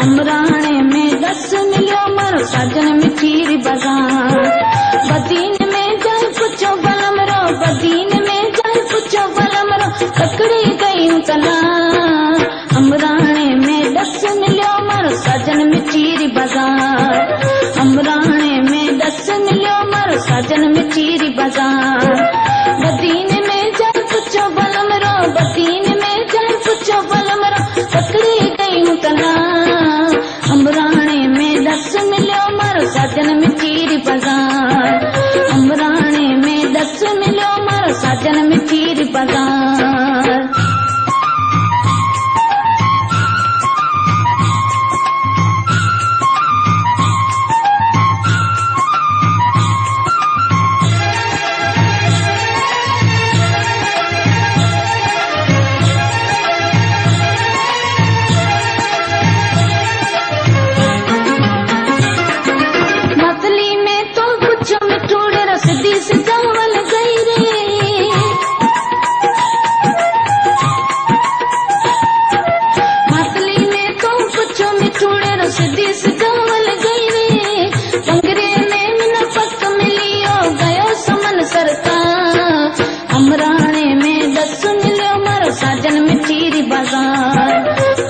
अमराणे में 10 मिलियो मारो साजन मिठीरी बाजार। बदीन में जाए पुछो बलम रो, बदीन में जाए पुछो बलम रो, तकड़ी गई तला। अमराणे में 10 मिलियो मारो साजन मिठीरी बाजार। अमराणे में 10 मिलियो मारो साजन मिठीरी बाजार। बदीन में जाए पुछो बलम रो, बदीन में जाए पुछो बलम रो, तकड़ी गई तला। अमराणे में 10 मिलियो मारो साजन मिठीरी बाजार। अमराणे में 10 मिलियो मारो साजन मिठीरी बाजार। अमराणे में 10 मिलियो मारो साजन मिठीरी बाजार।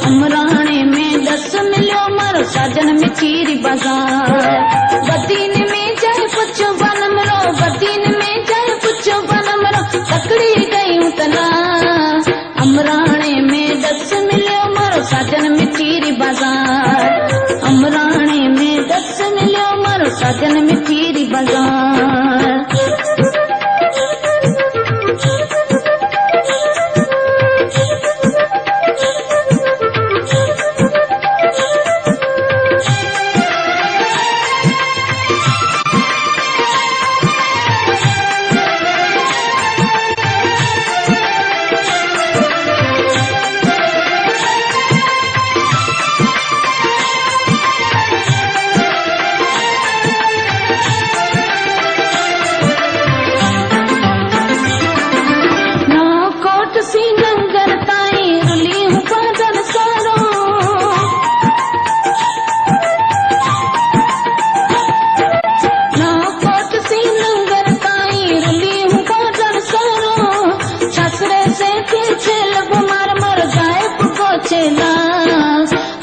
अमराणे में 10 मिलियो मारो साजन मिठीरी बाजार। बदीन में जाए पुछो बनम रो, बदीन में जाए पुछो बनम रो, तकड़ी गई तला। अमराणे में 10 मिलियो मारो साजन मिठीरी बाजार। अमराणे में 10 मिलियो मारो साजन मिठीरी बाजार।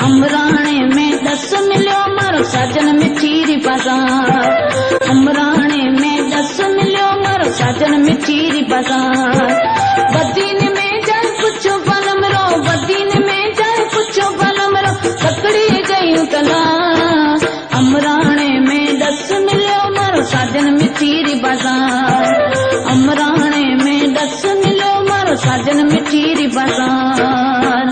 अमराणे में 10 मिलियो मारो साजन मिठीरी बाजार। अमराणे में 10 मिलियो मारो साजन मिठीरी बाजार। बदीन में जाए पुछो बलम रो, बदीन में जाए पुछो बलम रो, तकड़ी गई तला। अमराणे में 10 मिलियो मारो साजन मिठीरी बाजार। अमराणे में 10 मिलियो मारो साजन मिठीरी बाजार।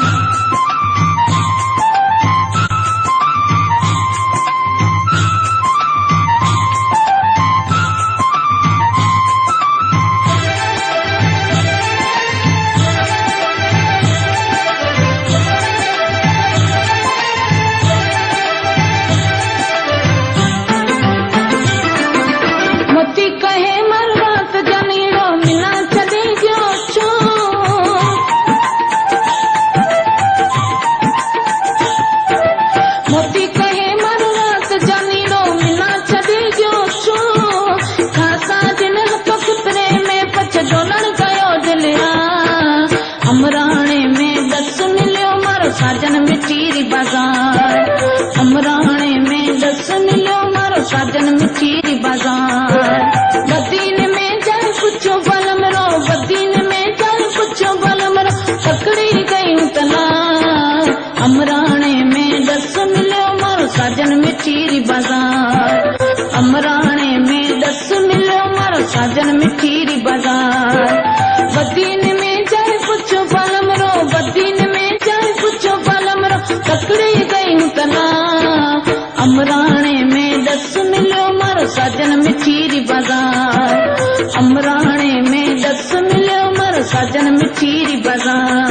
बाजार। बदीन में जाए पुछो बलम रो, बदीन में जाए पुछो बलम रो, तकड़ी गई तना। अमराणे में दस मिलियो मारो साजन मिठीरी बाजार। अमराणे में दस मिलियो मारो साजन मिठीरी बाजार।